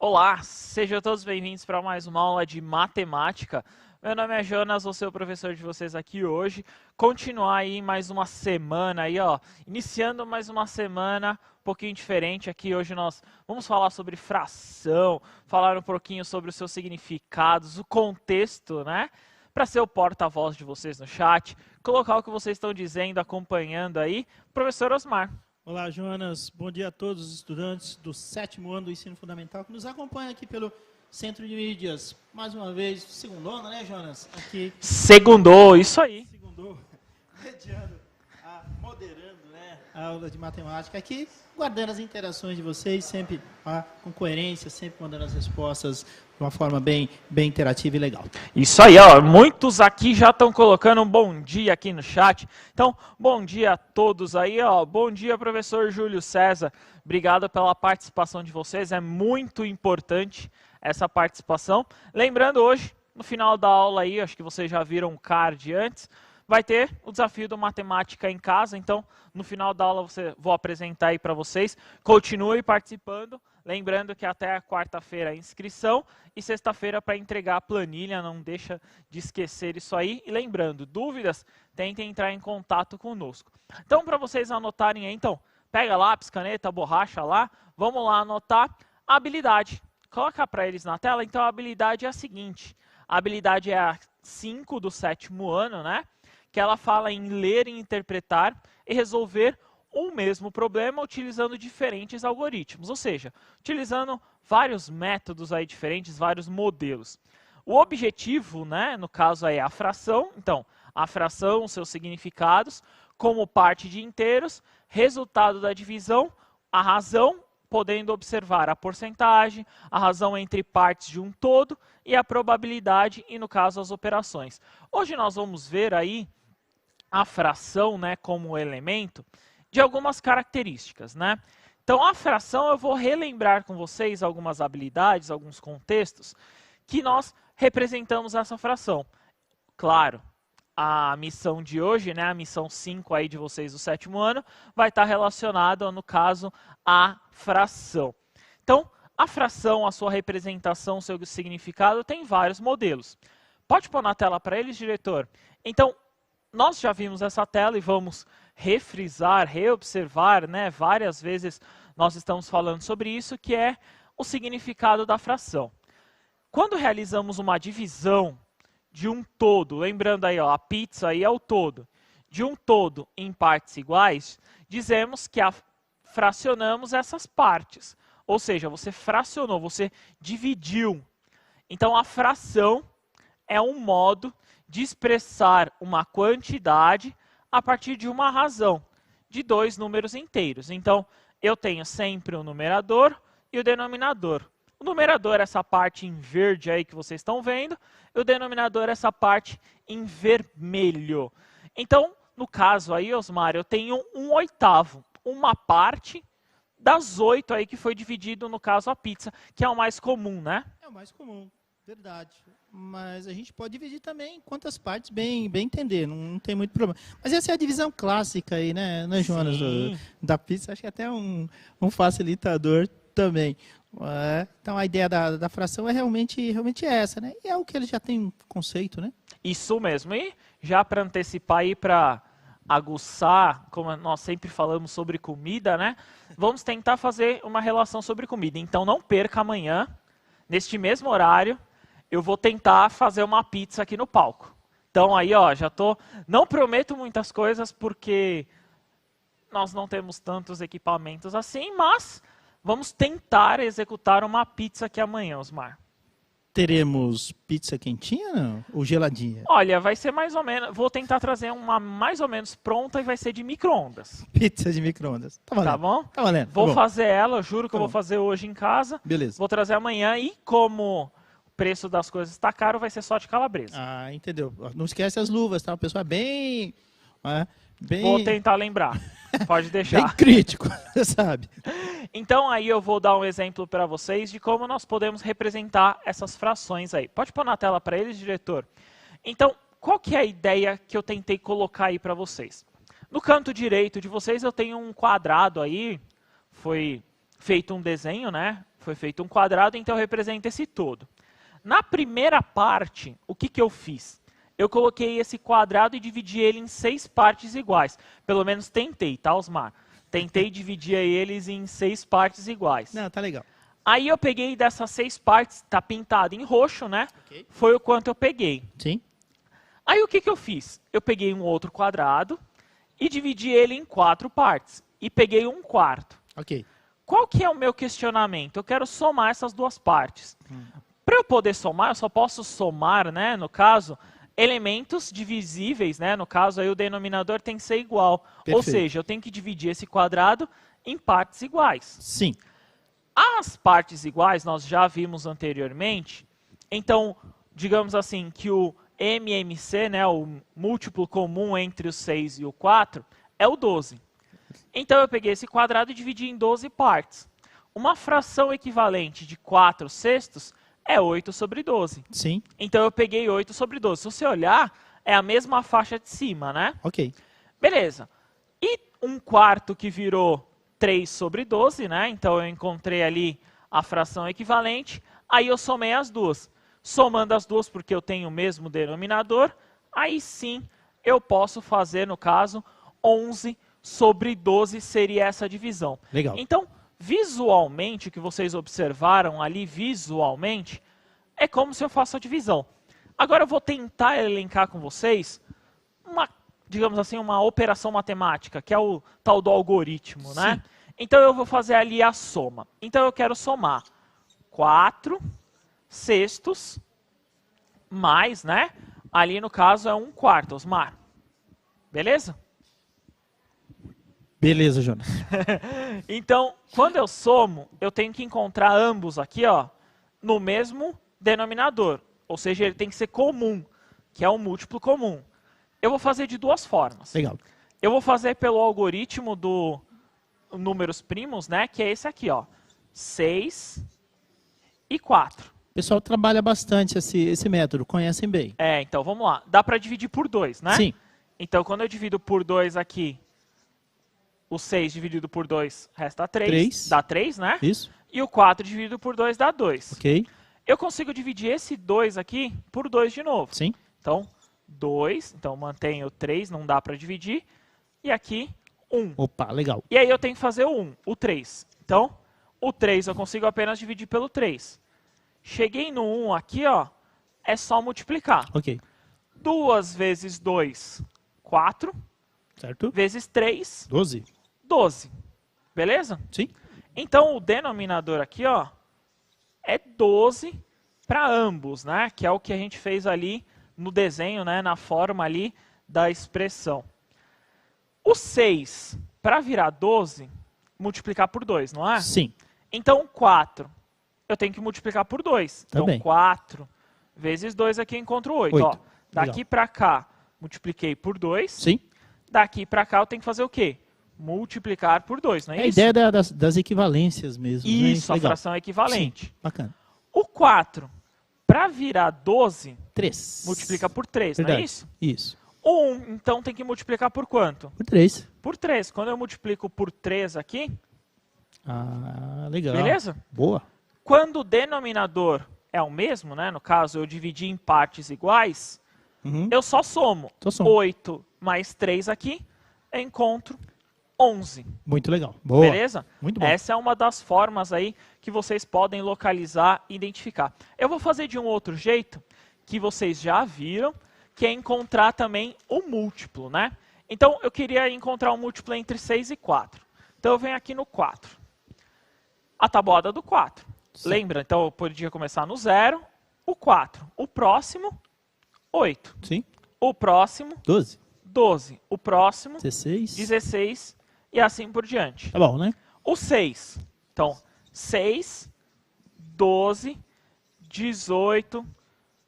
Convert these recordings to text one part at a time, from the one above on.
Olá, sejam todos bem-vindos para mais uma aula de matemática. Meu nome é Jonas, vou ser o professor de vocês aqui hoje. Continuar aí mais uma semana aí, ó, iniciando mais uma semana um pouquinho diferente aqui. Hoje nós vamos falar sobre fração, falar um pouquinho sobre os seus significados, o contexto, né? Para ser o porta-voz de vocês no chat, colocar o que vocês estão dizendo, acompanhando aí. Professor Osmar. Olá, Jonas. Bom dia a todos os estudantes do 7º ano do ensino fundamental que nos acompanham aqui pelo Centro de Mídias. Mais uma vez, segundona, né, Jonas? Aqui. Segundou, isso aí. Segundou, moderando, né, a aula de matemática aqui, guardando as interações de vocês, sempre com coerência, sempre mandando as respostas de uma forma bem interativa e legal. Isso aí, ó. Muitos aqui já estão colocando um bom dia aqui no chat. Então, bom dia a todos aí, ó. Bom dia, professor Júlio César. Obrigado pela participação de vocês. É muito importante essa participação. Lembrando hoje, no final da aula aí, acho que vocês já viram o card antes, vai ter o desafio do Matemática em Casa. Então, no final da aula, vou apresentar aí para vocês. Continue participando. Lembrando que até a quarta-feira a inscrição e sexta-feira para entregar a planilha, não deixa de esquecer isso aí. E lembrando, dúvidas, tentem entrar em contato conosco. Então, para vocês anotarem aí, então, pega lápis, caneta, borracha lá, vamos lá anotar a habilidade. Coloca para eles na tela, então a habilidade é a seguinte, a habilidade é a 5 do 7º ano, né? Que ela fala em ler e interpretar e resolver um mesmo problema utilizando diferentes algoritmos, ou seja, utilizando vários métodos aí diferentes, vários modelos. O objetivo, né, no caso aí é a fração, então, a fração, seus significados, como parte de inteiros, resultado da divisão, a razão, podendo observar a porcentagem, a razão entre partes de um todo e a probabilidade e, no caso, as operações. Hoje nós vamos ver aí a fração, né, como elemento de algumas características, né? Então, a fração, eu vou relembrar com vocês algumas habilidades, alguns contextos que nós representamos essa fração. Claro, a missão de hoje, né, a missão 5 aí de vocês do 7º ano, vai estar relacionada, no caso, à fração. Então, a fração, a sua representação, o seu significado, tem vários modelos. Pode pôr na tela para eles, diretor? Então, nós já vimos essa tela e vamos refrisar, reobservar, né? Várias vezes nós estamos falando sobre isso, que é o significado da fração. Quando realizamos uma divisão de um todo, lembrando aí, ó, a pizza aí é o todo, de um todo em partes iguais, dizemos que fracionamos essas partes. Ou seja, você fracionou, você dividiu. Então, a fração é um modo de expressar uma quantidade a partir de uma razão, de dois números inteiros. Então, eu tenho sempre o numerador e o denominador. O numerador é essa parte em verde aí que vocês estão vendo, e o denominador é essa parte em vermelho. Então, no caso aí, Osmar, eu tenho 1/8, uma parte das 8 aí que foi dividido, no caso, a pizza, que é o mais comum, né? É o mais comum, verdade. Mas a gente pode dividir também em quantas partes bem entender, não tem muito problema. Mas essa é a divisão clássica aí, né Jonas, da pizza, acho que é até um facilitador também. Então a ideia da fração é realmente essa, né? E é o que ele já tem um conceito, né? Isso mesmo. E já para antecipar aí, para aguçar, como nós sempre falamos sobre comida, né? Vamos tentar fazer uma relação sobre comida. Então não perca amanhã, neste mesmo horário, eu vou tentar fazer uma pizza aqui no palco. Então aí, ó, não prometo muitas coisas porque nós não temos tantos equipamentos assim, mas vamos tentar executar uma pizza aqui amanhã, Osmar. Teremos pizza quentinha, não? Ou geladinha? Olha, vai ser mais ou menos, vou tentar trazer uma mais ou menos pronta e vai ser de micro-ondas. Pizza de micro-ondas. Tá valendo. Tá bom? Tá valendo. Vou fazer ela, eu juro que eu vou bom. fazer hoje em casa. Beleza. Vou trazer amanhã e como o preço das coisas está caro, vai ser só de calabresa. Ah, entendeu. Não esquece as luvas, tá? O pessoal é bem... Vou tentar lembrar. Pode deixar. Bem crítico, você sabe. Então aí eu vou dar um exemplo para vocês de como nós podemos representar essas frações aí. Pode pôr na tela para eles, diretor? Então, qual que é a ideia que eu tentei colocar aí para vocês? No canto direito de vocês eu tenho um quadrado aí, foi feito um desenho, né? Foi feito um quadrado, então representa esse todo. Na primeira parte, o que eu fiz? Eu coloquei esse quadrado e dividi ele em 6 partes iguais. Pelo menos tentei, tá, Osmar? Tentei dividir eles em 6 partes iguais. Não, tá legal. Aí eu peguei dessas 6 partes, tá pintado em roxo, né? Ok. Foi o quanto eu peguei. Sim. Aí o que eu fiz? Eu peguei um outro quadrado e dividi ele em 4 partes. E peguei 1/4. Ok. Qual que é o meu questionamento? Eu quero somar essas duas partes. Para eu poder somar, eu só posso somar, né, no caso, elementos divisíveis, né? No caso, aí o denominador tem que ser igual. Perfeito. Ou seja, eu tenho que dividir esse quadrado em partes iguais. Sim. As partes iguais nós já vimos anteriormente. Então, digamos assim, que o MMC, né, o múltiplo comum entre o 6 e o 4, é o 12. Então, eu peguei esse quadrado e dividi em 12 partes. Uma fração equivalente de 4/6 é 8/12. Sim. Então, eu peguei 8/12. Se você olhar, é a mesma faixa de cima, né? Ok. Beleza. E 1/4 que virou 3/12, né? Então, eu encontrei ali a fração equivalente. Aí, eu somei as duas. Somando as duas, porque eu tenho o mesmo denominador, aí sim, eu posso fazer, no caso, 11/12 seria essa divisão. Legal. Então, visualmente, o que vocês observaram ali visualmente, é como se eu faço a divisão. Agora eu vou tentar elencar com vocês uma, digamos assim, uma operação matemática, que é o tal do algoritmo, né? Sim. Então eu vou fazer ali a soma. Então eu quero somar 4/6 mais, né? Ali no caso é 1/4, Osmar. Beleza? Beleza, Jonas. Então, quando eu somo, eu tenho que encontrar ambos aqui, ó, no mesmo denominador. Ou seja, ele tem que ser comum, que é um múltiplo comum. Eu vou fazer de duas formas. Legal. Eu vou fazer pelo algoritmo do números primos, né, que é esse aqui, ó, 6 e 4. O pessoal trabalha bastante esse método, conhecem bem. Então vamos lá. Dá para dividir por 2, né? Sim. Então, quando eu divido por 2 aqui, o 6 dividido por 2 resta 3. 3. Dá 3, né? Isso. E o 4 dividido por 2 dá 2. Ok. Eu consigo dividir esse 2 aqui por 2 de novo. Sim. Então, 2. Então, mantenho 3, não dá para dividir. E aqui, 1. Opa, legal. E aí eu tenho que fazer o 1, o 3. Então, o 3 eu consigo apenas dividir pelo 3. Cheguei no 1 aqui, ó, é só multiplicar. Ok. 2 vezes 2, 4. Certo? Vezes 3, 12. 12. Beleza? Sim. Então, o denominador aqui, ó, é 12 para ambos, né? Que é o que a gente fez ali no desenho, né? Na forma ali da expressão. O 6, para virar 12, multiplicar por 2, não é? Sim. Então, 4, eu tenho que multiplicar por 2. Então, Também. 4 vezes 2 aqui eu encontro 8. 8. Ó, daqui para cá, multipliquei por 2. Sim. Daqui para cá eu tenho que fazer o quê? Multiplicar por 2, não é É a isso? ideia das equivalências mesmo. Isso, né? a Legal. fração é equivalente. Sim. Bacana. O 4, para virar 12, 3. multiplica por 3, não é Verdade. isso? Isso. O 1, então, tem que multiplicar por quanto? Por 3. Por 3. Quando eu multiplico por 3 aqui, Ah, legal. beleza? Boa. Quando o denominador é o mesmo, né? No caso, eu dividi em partes iguais, Uhum. eu só somo. Só soma. 8 mais 3 aqui, eu encontro 11. Muito legal. Boa. Beleza? Muito bom. Essa é uma das formas aí que vocês podem localizar e identificar. Eu vou fazer de um outro jeito, que vocês já viram, que é encontrar também o múltiplo, né? Então, eu queria encontrar um múltiplo entre 6 e 4. Então, eu venho aqui no 4. A tabuada do 4. Sim. Lembra? Então, eu podia começar no 0, o 4. O próximo, 8. Sim. O próximo, 12. 12. O próximo, 16. 16 e assim por diante. Tá bom, né? O 6. Então, 6, 12, 18,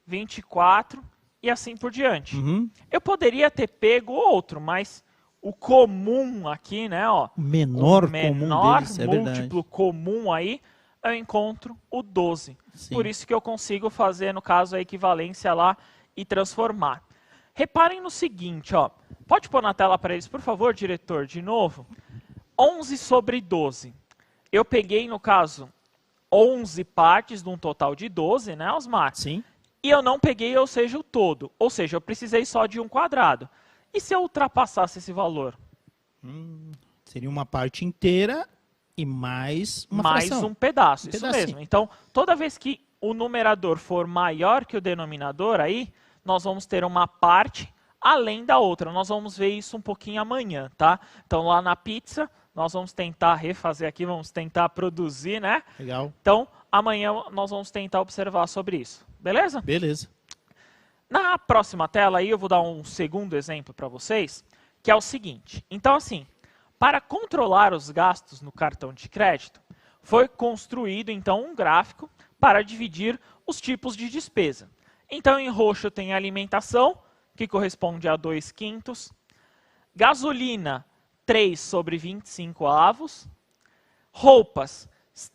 24 e assim por diante. Uhum. Eu poderia ter pego outro, mas o comum aqui, né, ó, O menor o menor comum deles, é múltiplo verdade. comum aí, eu encontro o 12. Sim. Por isso que eu consigo fazer, no caso, a equivalência lá e transformar. Reparem no seguinte, ó. Pode pôr na tela para eles, por favor, diretor, de novo. 11/12. Eu peguei, no caso, 11 partes de um total de 12, né, Osmar? Sim. E eu não peguei, ou seja, o todo. Ou seja, eu precisei só de um quadrado. E se eu ultrapassasse esse valor? Seria uma parte inteira e mais uma mais fração. um pedaço, Um isso pedacinho. mesmo. Então, toda vez que o numerador for maior que o denominador, aí nós vamos ter uma parte além da outra. Nós vamos ver isso um pouquinho amanhã, tá? Então, lá na pizza, nós vamos tentar refazer aqui, vamos tentar produzir, né? Legal. Então, amanhã nós vamos tentar observar sobre isso. Beleza? Beleza. Na próxima tela aí eu vou dar um segundo exemplo para vocês, que é o seguinte. Então, assim, para controlar os gastos no cartão de crédito, foi construído, então, um gráfico para dividir os tipos de despesa. Então, em roxo tem a alimentação, que corresponde a 2/5, gasolina, 3 sobre 25 avos, roupas,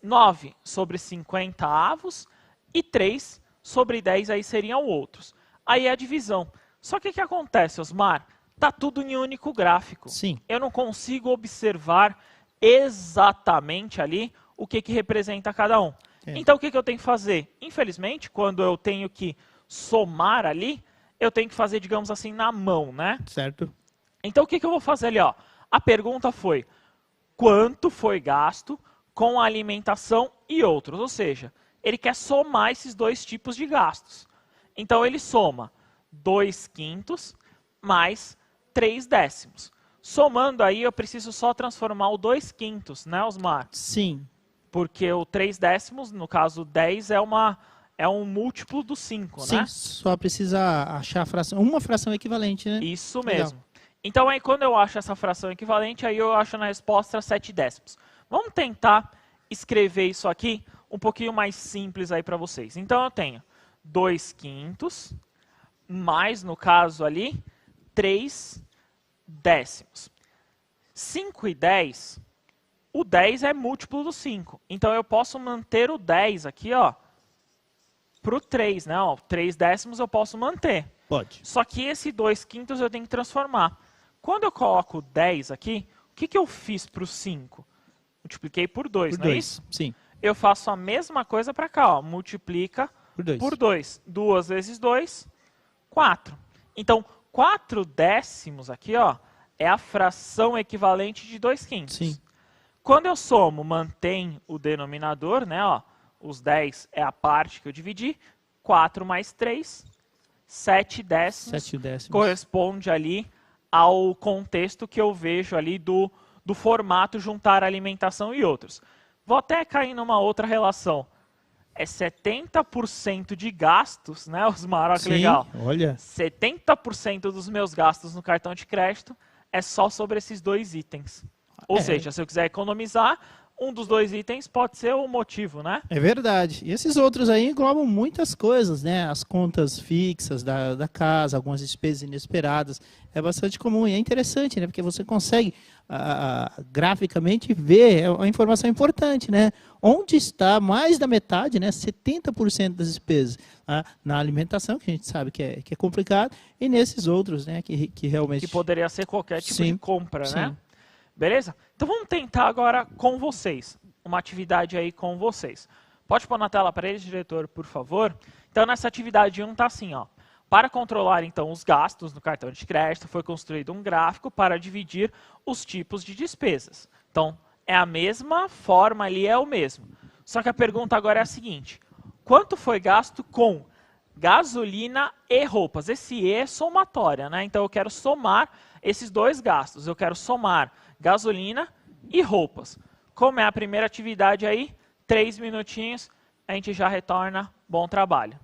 9 sobre 50 avos e 3 sobre 10 aí seriam outros. Aí é a divisão. Só que o que acontece, Osmar? Está tudo em um único gráfico. Sim. Eu não consigo observar exatamente ali o que representa cada um. Então, o que eu tenho que fazer? Infelizmente, quando eu tenho que somar ali, eu tenho que fazer, digamos assim, na mão, né? Certo. Então, o que eu vou fazer ali? Ó? A pergunta foi, quanto foi gasto com a alimentação e outros? Ou seja, ele quer somar esses dois tipos de gastos. Então, ele soma 2/5 mais 3/10. Somando aí, eu preciso só transformar o 2/5, né, Osmar? Sim. Porque o 3/10, no caso 10, é um múltiplo do 5, Sim, né? só precisa achar a fração, uma fração equivalente, né? Isso Legal. mesmo. Então, aí, quando eu acho essa fração equivalente, aí eu acho na resposta 7/10. Vamos tentar escrever isso aqui um pouquinho mais simples aí para vocês. Então, eu tenho 2/5 mais, no caso ali, 3/10. 5 e 10, o 10 é múltiplo do 5. Então, eu posso manter o 10 aqui, ó, para o 3, né? Ó, 3/10 eu posso manter. Pode. Só que esse 2/5 eu tenho que transformar. Quando eu coloco 10 aqui, o que eu fiz para o 5? Multipliquei por 2, Por não é 2. isso? Sim. Eu faço a mesma coisa para cá, ó, multiplica Por 2. por 2. 2 vezes 2, 4. Então, 4/10 aqui, ó, é a fração equivalente de 2/5. Sim. Quando eu somo, mantém o denominador, né, ó, os 10 é a parte que eu dividi, 4 mais 3, 7/10 7/10. corresponde ali ao contexto que eu vejo ali do formato juntar alimentação e outros. Vou até cair numa outra relação. É 70% de gastos, né, Osmar? Olha que Sim, legal. olha. 70% dos meus gastos no cartão de crédito é só sobre esses dois itens. Ou seja, se eu quiser economizar, um dos dois itens pode ser o motivo, né? É verdade. E esses outros aí englobam muitas coisas, né? As contas fixas da casa, algumas despesas inesperadas. É bastante comum e é interessante, né? Porque você consegue graficamente ver a informação importante, né? Onde está mais da metade, né? 70% das despesas na alimentação, que a gente sabe que é complicado, e nesses outros, né? Que realmente... Que poderia ser qualquer tipo Sim, de compra, né? sim. Beleza? Então vamos tentar agora com vocês. Uma atividade aí com vocês. Pode pôr na tela para eles, diretor, por favor? Então nessa atividade 1 está assim, ó. Para controlar então os gastos no cartão de crédito, foi construído um gráfico para dividir os tipos de despesas. Então é a mesma forma ali, é o mesmo. Só que a pergunta agora é a seguinte. Quanto foi gasto com gasolina e roupas? Esse E é somatória, né? Então eu quero somar esses dois gastos. Eu quero somar gasolina e roupas. Como é a primeira atividade aí, 3 minutinhos, a gente já retorna. Bom trabalho.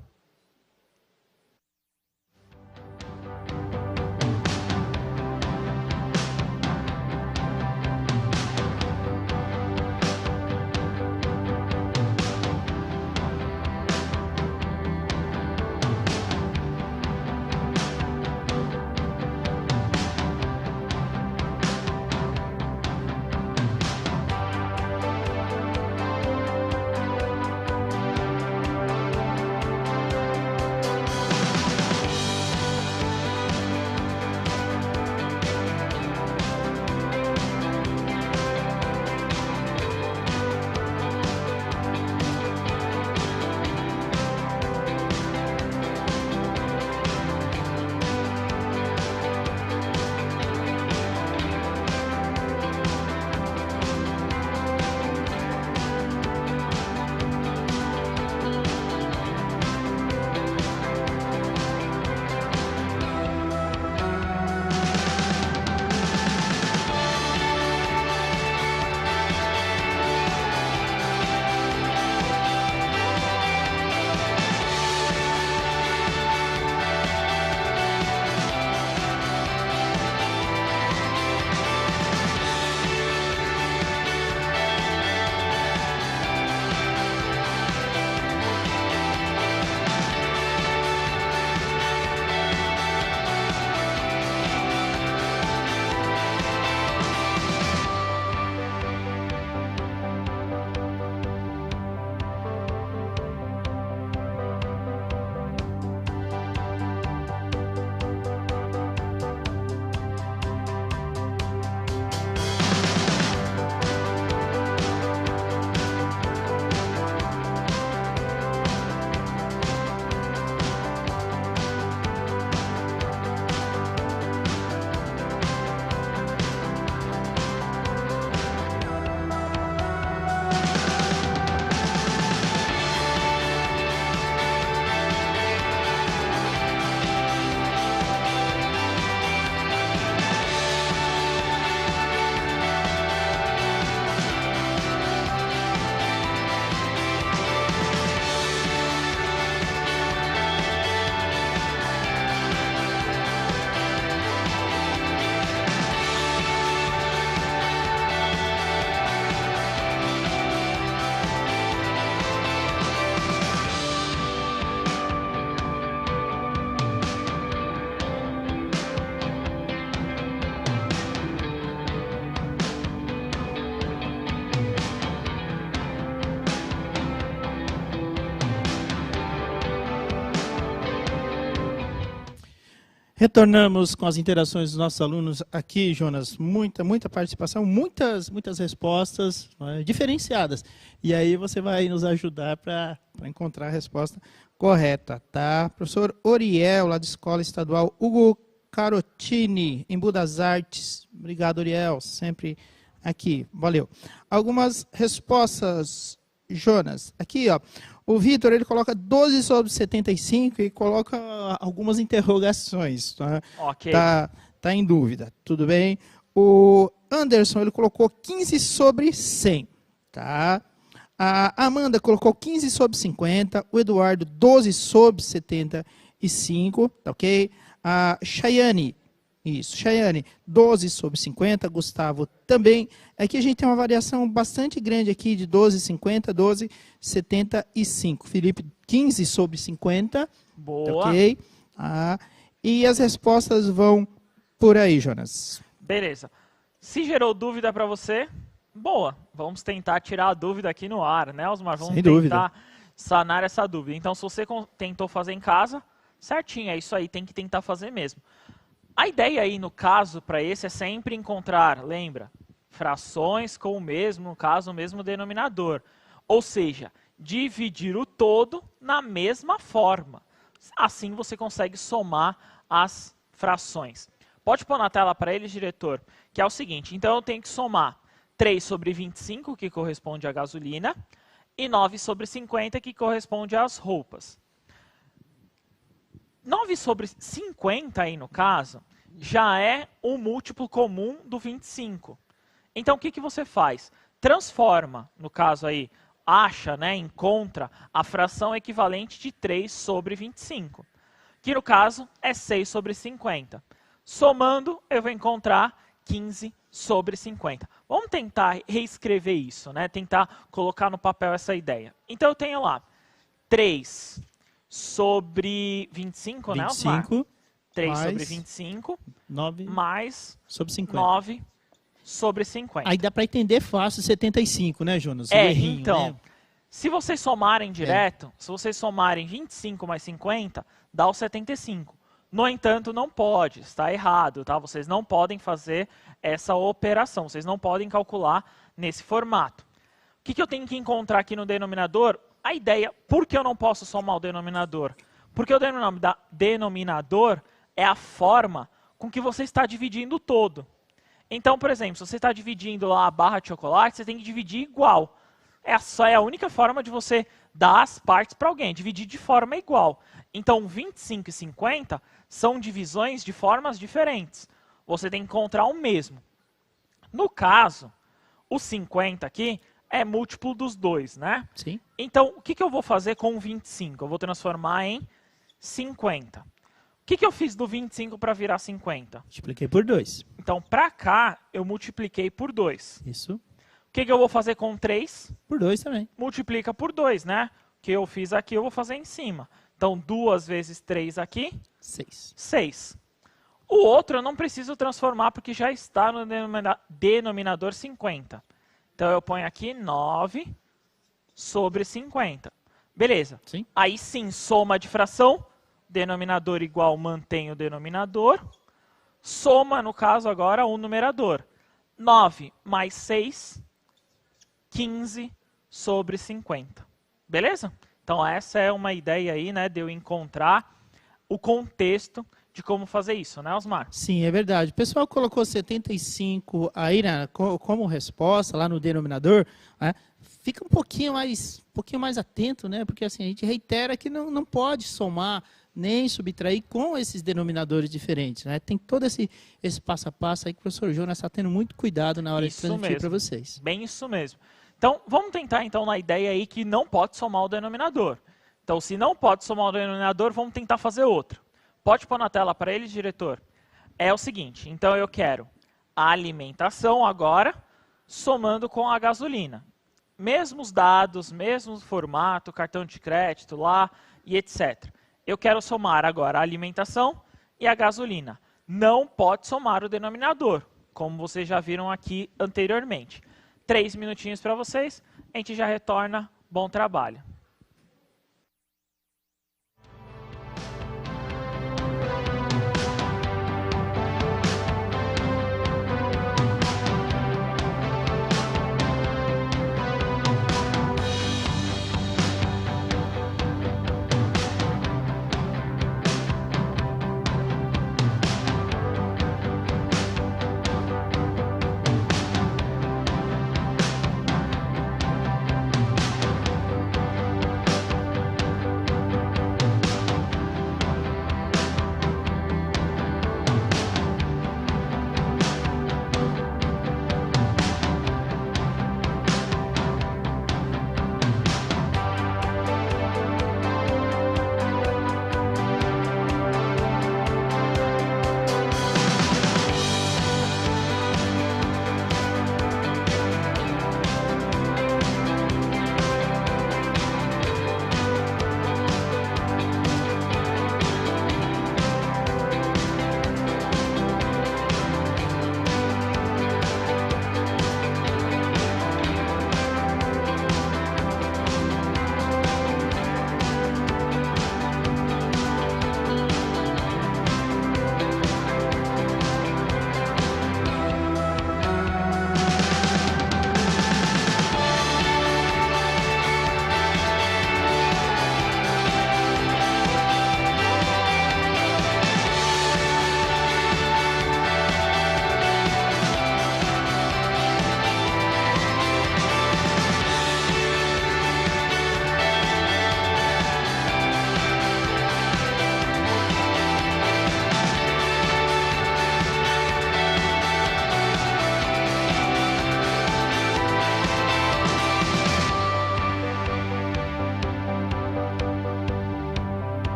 Retornamos com as interações dos nossos alunos aqui, Jonas. Muita participação, muitas respostas, né, diferenciadas. E aí você vai nos ajudar para encontrar a resposta correta, tá? Professor Oriel, lá da Escola Estadual Hugo Carotini, em Budas Artes. Obrigado, Oriel, sempre aqui. Valeu. Algumas respostas, Jonas. Aqui, ó. O Vitor, ele coloca 12 sobre 75 e coloca algumas interrogações. Tá? Ok. Tá em dúvida. Tudo bem? O Anderson, ele colocou 15 sobre 100. Tá? A Amanda colocou 15 sobre 50. O Eduardo, 12 sobre 75. Tá ok? A Chayane, isso, Chayane, 12 sobre 50, Gustavo também. Aqui a gente tem uma variação bastante grande aqui de 12,50, 12,75. Felipe, 15 sobre 50. Boa. Ok. E as respostas vão por aí, Jonas. Beleza. Se gerou dúvida para você, boa. Vamos tentar tirar a dúvida aqui no ar, né, Osmar? Vamos tentar sanar essa dúvida. Então, se você tentou fazer em casa, certinho, é isso aí, tem que tentar fazer mesmo. A ideia aí, no caso, para esse é sempre encontrar, lembra, frações com o mesmo, no caso, o mesmo denominador. Ou seja, dividir o todo na mesma forma. Assim você consegue somar as frações. Pode pôr na tela para eles, diretor, que é o seguinte. Então, eu tenho que somar 3 sobre 25, que corresponde à gasolina, e 9 sobre 50, que corresponde às roupas. 9 sobre 50 aí, no caso, já é o múltiplo comum do 25. Então, o que você faz? Transforma, no caso aí, acha, né, encontra a fração equivalente de 3 sobre 25, que no caso é 6 sobre 50. Somando, eu vou encontrar 15 sobre 50. Vamos tentar reescrever isso, né? Tentar colocar no papel essa ideia. Então, eu tenho lá 3 sobre 25, né, Osmar? 25, 3 mais sobre 25, 9 mais sobre 50. 9 sobre 50. Aí dá para entender fácil 75, né, Jonas? Então, né? se vocês somarem direto, se vocês somarem 25 mais 50, dá o 75. No entanto, não pode, está errado, tá? Vocês não podem fazer essa operação, vocês não podem calcular nesse formato. O que eu tenho que encontrar aqui no denominador? A ideia, por que eu não posso somar o denominador? Porque o denominador é a forma com que você está dividindo o todo. Então, por exemplo, se você está dividindo lá a barra de chocolate, você tem que dividir igual. Essa é a única forma de você dar as partes para alguém, dividir de forma igual. Então, 25 e 50 são divisões de formas diferentes. Você tem que encontrar o mesmo. No caso, o 50 aqui é múltiplo dos dois, né? Sim. Então, o que eu vou fazer com o 25? Eu vou transformar em 50. O que eu fiz do 25 para virar 50? Multipliquei por 2. Então, para cá, eu multipliquei por 2. Isso. O que eu vou fazer com 3? Por 2 também. Multiplica por 2, né? O que eu fiz aqui, eu vou fazer em cima. Então, 2 vezes 3 aqui, 6. 6. O outro eu não preciso transformar, porque já está no denominador 50. Então, eu ponho aqui 9 sobre 50. Beleza. Sim. Aí sim, soma de fração. Denominador igual, mantém o denominador. Soma, no caso agora, o numerador. 9 mais 6, 15 sobre 50. Beleza? Então, essa é uma ideia aí, né, de eu encontrar o contexto de como fazer isso, né, Osmar? Sim, é verdade. O pessoal colocou 75 aí, né, como resposta lá no denominador, né? Fica um pouquinho mais atento, né? Porque assim, a gente reitera que não pode somar nem subtrair com esses denominadores diferentes, né? Tem todo esse passo a passo aí que o professor Jonas está tendo muito cuidado na hora de transmitir para vocês. Bem isso mesmo. Então, vamos tentar então na ideia aí que não pode somar o denominador. Então, se não pode somar o denominador, vamos tentar fazer outro. Pode pôr na tela para eles, diretor? É o seguinte, então eu quero a alimentação agora somando com a gasolina. Mesmos dados, mesmo formato, cartão de crédito lá e etc. Eu quero somar agora a alimentação e a gasolina. Não pode somar o denominador, como vocês já viram aqui anteriormente. 3 minutinhos para vocês, a gente já retorna. Bom trabalho.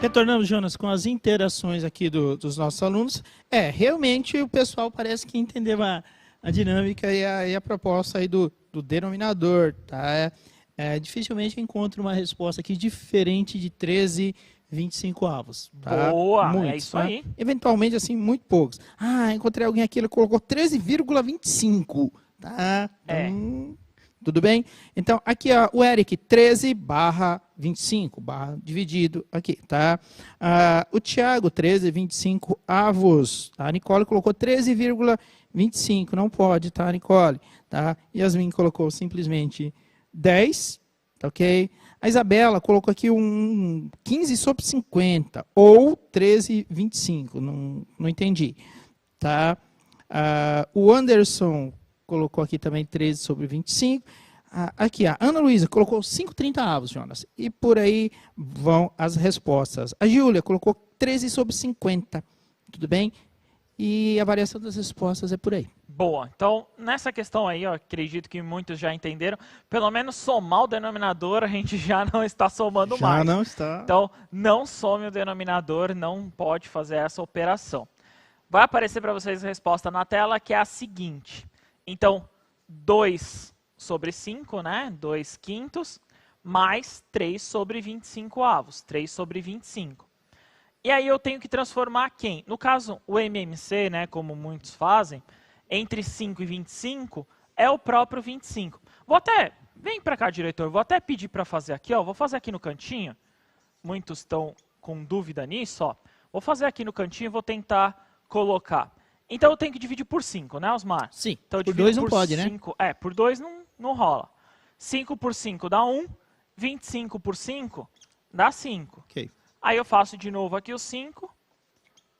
Retornando, Jonas, com as interações aqui dos nossos alunos, realmente o pessoal parece que entendeu a dinâmica e a proposta aí do denominador, tá? Dificilmente encontro uma resposta aqui diferente de 13,25 avos. Tá? Boa, Muitos, é isso tá? aí. Eventualmente, assim, muito poucos. Encontrei alguém aqui, ele colocou 13,25. Tá? Então, tudo bem? Então, aqui ó, o Eric, 13/25, dividido aqui, tá? O Thiago, 13,25 avos. Tá? A Nicole colocou 13,25, não pode, tá, Nicole? Tá? Yasmin colocou simplesmente 10, tá ok? A Isabela colocou aqui um 15/50, ou 13,25, não entendi, tá? O Anderson colocou aqui também 13/25. Aqui, a Ana Luísa colocou 5,30 avos, Jonas. E por aí vão as respostas. A Júlia colocou 13/50. Tudo bem? E a variação das respostas é por aí. Boa. Então, nessa questão aí, eu acredito que muitos já entenderam. Pelo menos somar o denominador, a gente já não está somando mais. Já não está. Então, não some o denominador, não pode fazer essa operação. Vai aparecer para vocês a resposta na tela, que é a seguinte. Então, 2/5, né? 2/5, mais 3/25 avos. 3/25. E aí eu tenho que transformar quem? No caso, o MMC, né, como muitos fazem, entre 5 e 25, é o próprio 25. Vem para cá, diretor, vou até pedir para fazer aqui, ó, vou fazer aqui no cantinho. Muitos estão com dúvida nisso, ó. Vou fazer aqui no cantinho e vou tentar colocar. Então eu tenho que dividir por 5, né, Osmar? Sim, então, por 2 não pode, 5, né? Por 2 não rola. 5 por 5 dá 1, 25 por 5 dá 5. Ok. Aí eu faço de novo aqui o 5.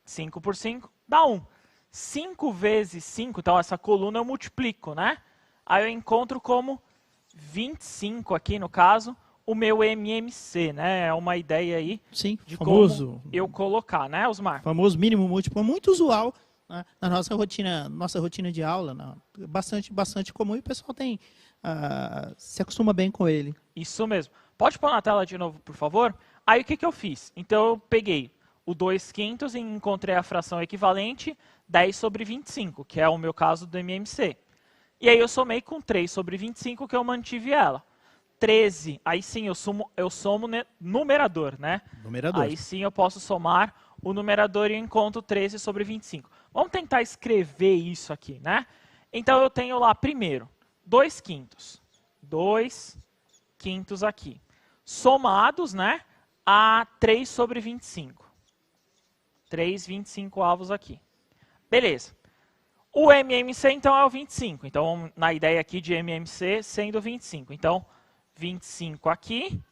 5 por 5 dá 1. 5 vezes 5, então essa coluna eu multiplico, né? Aí eu encontro como 25 aqui, no caso, o meu MMC, né? É uma ideia aí de famoso, como eu colocar, né, Osmar? Famoso mínimo múltiplo, muito usual, né, na nossa rotina de aula, né? Bastante comum, e o pessoal se acostuma bem com ele. Isso mesmo. Pode pôr na tela de novo, por favor? Aí o que eu fiz? Então eu peguei o 2/5 e encontrei a fração equivalente 10/25, que é o meu caso do MMC. E aí eu somei com 3/25, que eu mantive ela. 13, aí sim eu somo numerador, né? Numerador. Aí sim eu posso somar o numerador e eu encontro 13/25. Vamos tentar escrever isso aqui, né? Então eu tenho lá primeiro 2/5. 2/5 aqui. Somados, né? A 3/25. 3/25 avos aqui. Beleza. O MMC, então, é o 25. Então, na ideia aqui de MMC sendo 25. Então, 25 aqui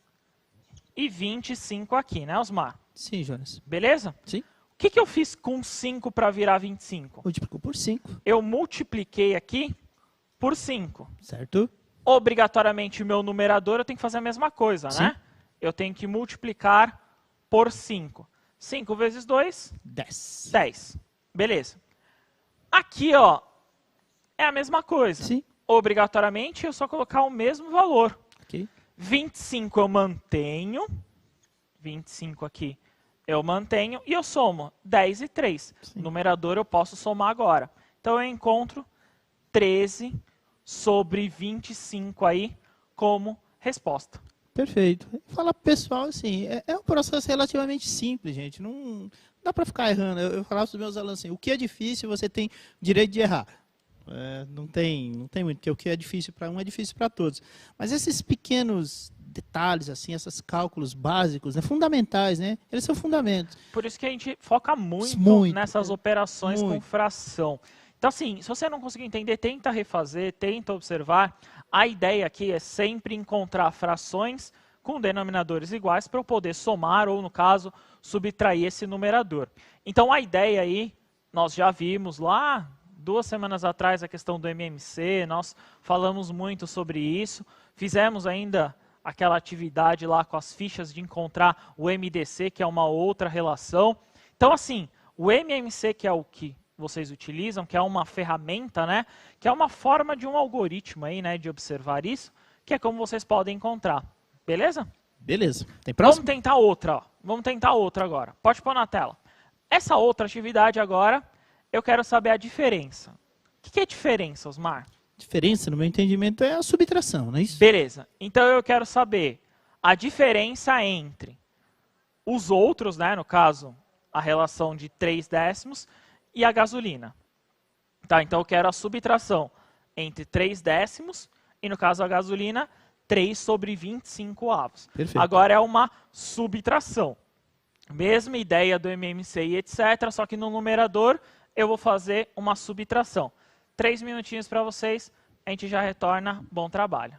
e 25 aqui, né, Osmar? Sim, Jonas. Beleza? Sim. O que eu fiz com 5 para virar 25? Multiplicou por 5. Eu multipliquei aqui por 5. Certo. Obrigatoriamente, o meu numerador eu tenho que fazer a mesma coisa, Sim. né? Eu tenho que multiplicar por 5. 5 vezes 2? 10. 10. Beleza. Aqui, ó, é a mesma coisa. Sim. Obrigatoriamente, eu só colocar o mesmo valor. Ok. 25 eu mantenho. 25 aqui eu mantenho. E eu somo 10 e 3. Sim. Numerador eu posso somar agora. Então eu encontro 13/25 aí como resposta. Perfeito. Fala pro pessoal, assim, é um processo relativamente simples, gente. Não dá para ficar errando. Eu falava para os meus alunos assim, o que é difícil você tem o direito de errar. Não tem muito, porque o que é difícil para um é difícil para todos. Mas esses pequenos detalhes, assim, esses cálculos básicos, né, fundamentais, né? Eles são fundamentos. Por isso que a gente foca muito nessas operações com fração. Então, assim, se você não conseguir entender, tenta refazer, tenta observar. A ideia aqui é sempre encontrar frações com denominadores iguais para eu poder somar ou, no caso, subtrair esse numerador. Então, a ideia aí, nós já vimos lá 2 semanas atrás a questão do MMC, nós falamos muito sobre isso, fizemos ainda aquela atividade lá com as fichas de encontrar o MDC, que é uma outra relação. Então, assim, o MMC, que é o que vocês utilizam, que é uma ferramenta, né, que é uma forma de um algoritmo aí, né, de observar isso, que é como vocês podem encontrar. Beleza? Beleza. Tem próximo? Vamos tentar outra, ó. vamos tentar outra agora. Pode pôr na tela. Essa outra atividade agora, eu quero saber a diferença. O que é diferença, Osmar? Diferença, no meu entendimento, é a subtração, não é isso? Beleza. Então eu quero saber a diferença entre os outros, né, no caso, a relação de 3 décimos, e a gasolina. Tá, então eu quero a subtração entre 3 décimos e, no caso, a gasolina, 3 sobre 25 avos. Perfeito. Agora é uma subtração. Mesma ideia do MMC e etc., só que no numerador eu vou fazer uma subtração. 3 minutinhos para vocês, a gente já retorna. Bom trabalho.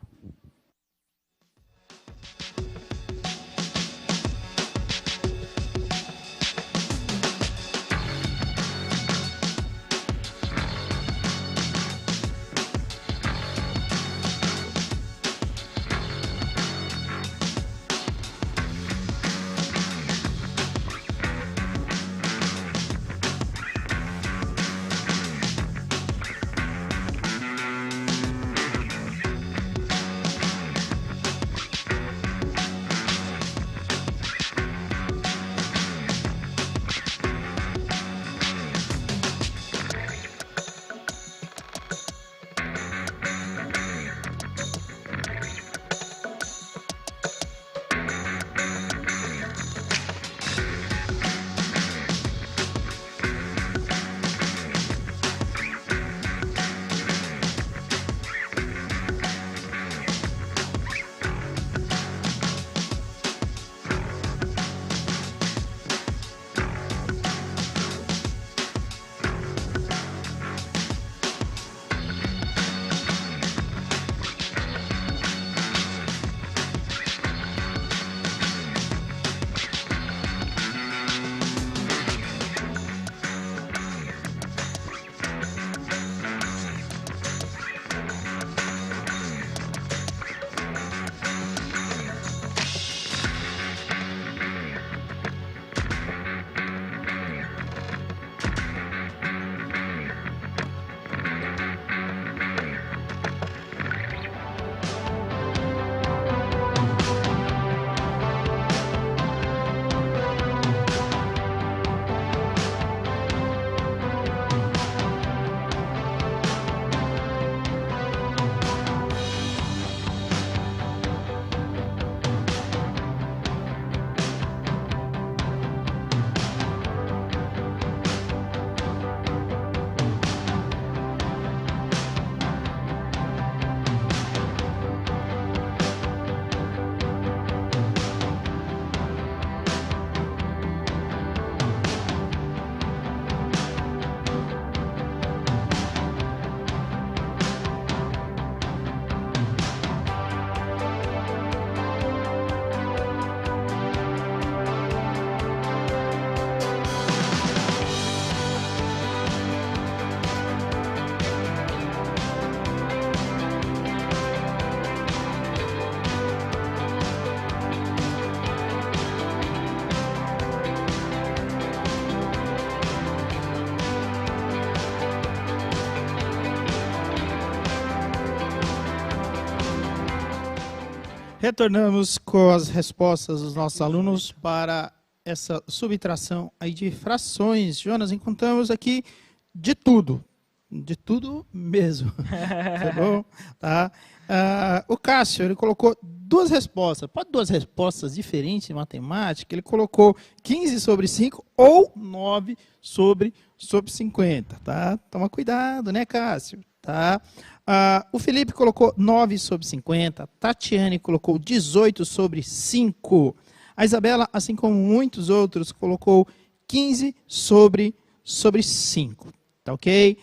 Retornamos com as respostas dos nossos alunos para essa subtração aí de frações. Jonas, encontramos aqui de tudo mesmo. Tá bom? Tá? O Cássio, ele colocou duas respostas. Pode duas respostas diferentes em matemática. Ele colocou 15 sobre 5 ou 9 sobre 50. Tá? Toma cuidado, né, Cássio? Tá? O Felipe colocou 9 sobre 50. Tatiane colocou 18 sobre 5. A Isabela, assim como muitos outros, colocou 15 sobre 5. Tá ok?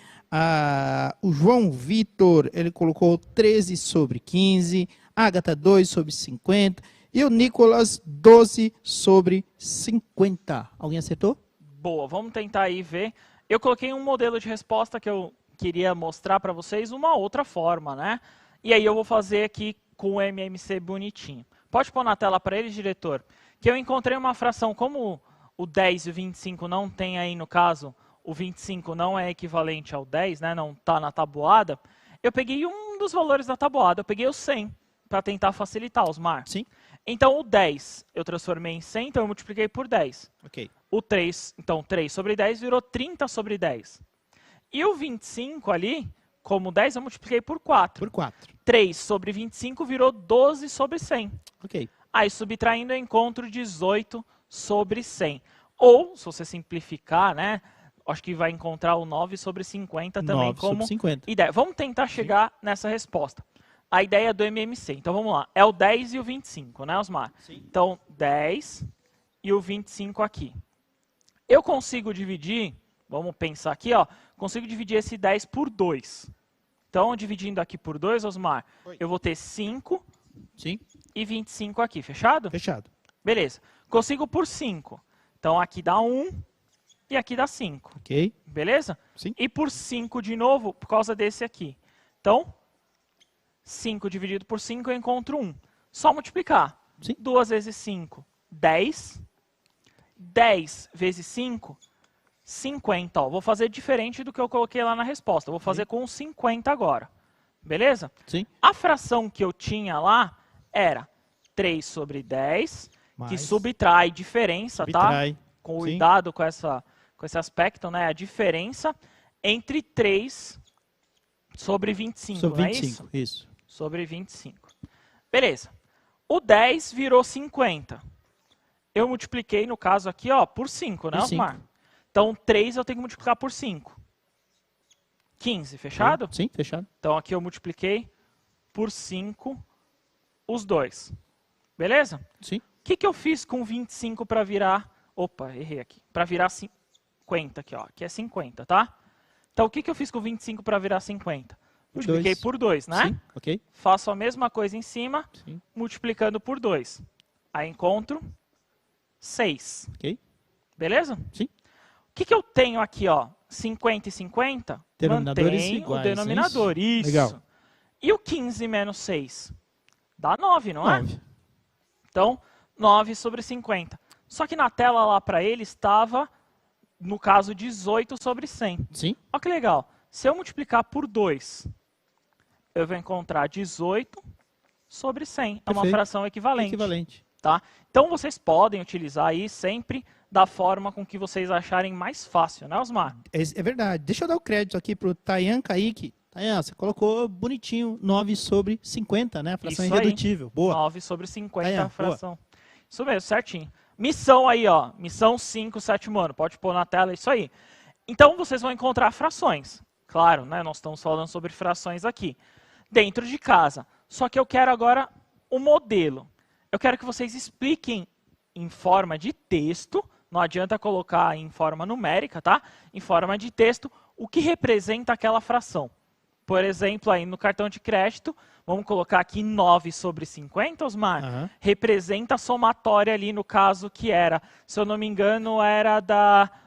O João Vitor, ele colocou 13 sobre 15. Agatha, 2 sobre 50. E o Nicolas, 12 sobre 50. Alguém acertou? Boa, vamos tentar aí ver. Eu coloquei um modelo de resposta que eu queria mostrar para vocês uma outra forma, né? E aí eu vou fazer aqui com o MMC bonitinho. Pode pôr na tela para eles, diretor? Que eu encontrei uma fração, como o 10 e o 25 não tem aí, no caso, o 25 não é equivalente ao 10, né? Não está na tabuada. Eu peguei um dos valores da tabuada, eu peguei o 100. para tentar facilitar, Osmar. Sim. Então, o 10 eu transformei em 100, então eu multipliquei por 10. Ok. O 3, então 3 sobre 10 virou 30 sobre 10. E o 25 ali, como 10, eu multipliquei por 4. Por 4. 3 sobre 25 virou 12 sobre 100. Ok. Aí, subtraindo, eu encontro 18 sobre 100. Ou, se você simplificar, né, acho que vai encontrar o 9 sobre 50 também 9 como sobre 50. ideia. Vamos tentar chegar nessa resposta. A ideia do MMC. Então, vamos lá. É o 10 e o 25, né, Osmar? Sim. Então, 10 e o 25 aqui. Eu consigo dividir, vamos pensar aqui, ó, consigo dividir esse 10 por 2. Então, dividindo aqui por 2, Osmar, eu vou ter 5 Sim. e 25 aqui, fechado? Fechado. Beleza. Consigo por 5. Então, aqui dá 1 e aqui dá 5. Ok. Beleza? Sim. E por 5 de novo, por causa desse aqui. Então, 5 dividido por 5 eu encontro 1. Só multiplicar. Sim. 2 vezes 5, 10. 10 vezes 5, 50. Ó, vou fazer diferente do que eu coloquei lá na resposta. Vou fazer com 50 agora. Beleza? Sim. A fração que eu tinha lá era 3 sobre 10, que Mais. subtrai diferença, Subtrai. tá? Cuidado com esse aspecto, né? A diferença entre 3 sobre 25, Sobre não é 25. isso? Isso. Sobre 25. Beleza. O 10 virou 50. Eu multipliquei, no caso aqui, ó, por 5, né, Por Osmar? 5. Então, 3 eu tenho que multiplicar por 5. 15, fechado? Sim, fechado. Então, aqui eu multipliquei por 5 os dois. Beleza? Sim. O que eu fiz com 25 para virar... Opa, errei aqui. Para virar 50 aqui, ó. Aqui é 50, tá? Então, o que eu fiz com 25 para virar 50? Multipliquei por 2, né? Sim, ok. Faço a mesma coisa em cima, Sim. multiplicando por 2. Aí encontro 6. Ok. Beleza? Sim. O que eu tenho aqui, ó? 50 e 50? Denominadores Mantém iguais, o denominador. é isso? Isso. Legal. E o 15 menos 6? Dá 9, não é? 9. Então, 9 sobre 50. Só que na tela lá para ele estava, no caso, 18 sobre 100. Sim. Olha que legal. Se eu multiplicar por 2, eu vou encontrar 18 sobre 100. É uma Perfeito. fração equivalente. Equivalente. Tá? Então, vocês podem utilizar aí sempre da forma com que vocês acharem mais fácil, né, Osmar? É verdade. Deixa eu dar o crédito aqui pro Tayan Kaique. Tayan, você colocou bonitinho 9 sobre 50, né? A fração Isso aí. irredutível. Boa. 9 sobre 50 Tayan, a fração. Isso mesmo, certinho. Missão aí, ó. Missão 5, 7º ano. Pode pôr na tela, isso aí. Então, vocês vão encontrar frações. Claro, né? Nós estamos falando sobre frações aqui. Dentro de casa. Só que eu quero agora o modelo. Eu quero que vocês expliquem em forma de texto, não adianta colocar em forma numérica, tá? Em forma de texto, o que representa aquela fração. Por exemplo, aí no cartão de crédito, vamos colocar aqui 9 sobre 50, Osmar? Aham. Representa a somatória ali, no caso que era, se eu não me engano, era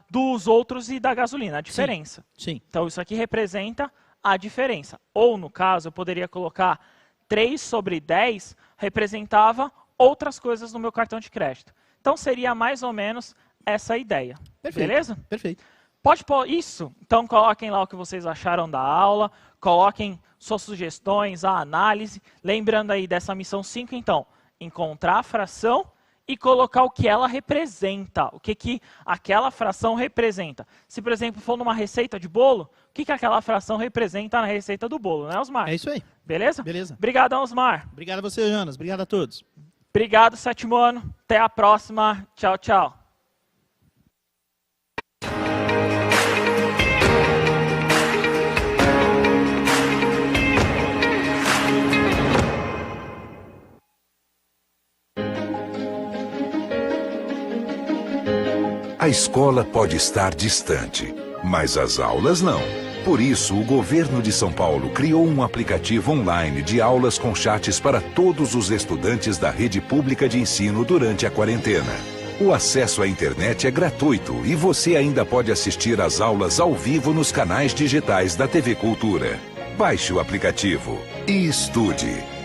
dos outros e da gasolina, a diferença. Sim. Então, isso aqui representa a diferença. Ou, no caso, eu poderia colocar 3 sobre 10, representava outras coisas no meu cartão de crédito. Então, seria mais ou menos essa ideia. Perfeito. Beleza? Perfeito. Pode pôr isso? Então, coloquem lá o que vocês acharam da aula, coloquem suas sugestões, a análise. Lembrando aí dessa missão 5, então, encontrar a fração e colocar o que ela representa, o que aquela fração representa. Se, por exemplo, for numa receita de bolo, o que aquela fração representa na receita do bolo, né, Osmar? É isso aí. Beleza? Beleza. Obrigado, Osmar. Obrigado a você, Jonas. Obrigado a todos. Obrigado, 7º ano. Até a próxima. Tchau, tchau. A escola pode estar distante, mas as aulas não. Por isso, o governo de São Paulo criou um aplicativo online de aulas com chats para todos os estudantes da rede pública de ensino durante a quarentena. O acesso à internet é gratuito e você ainda pode assistir às aulas ao vivo nos canais digitais da TV Cultura. Baixe o aplicativo e estude.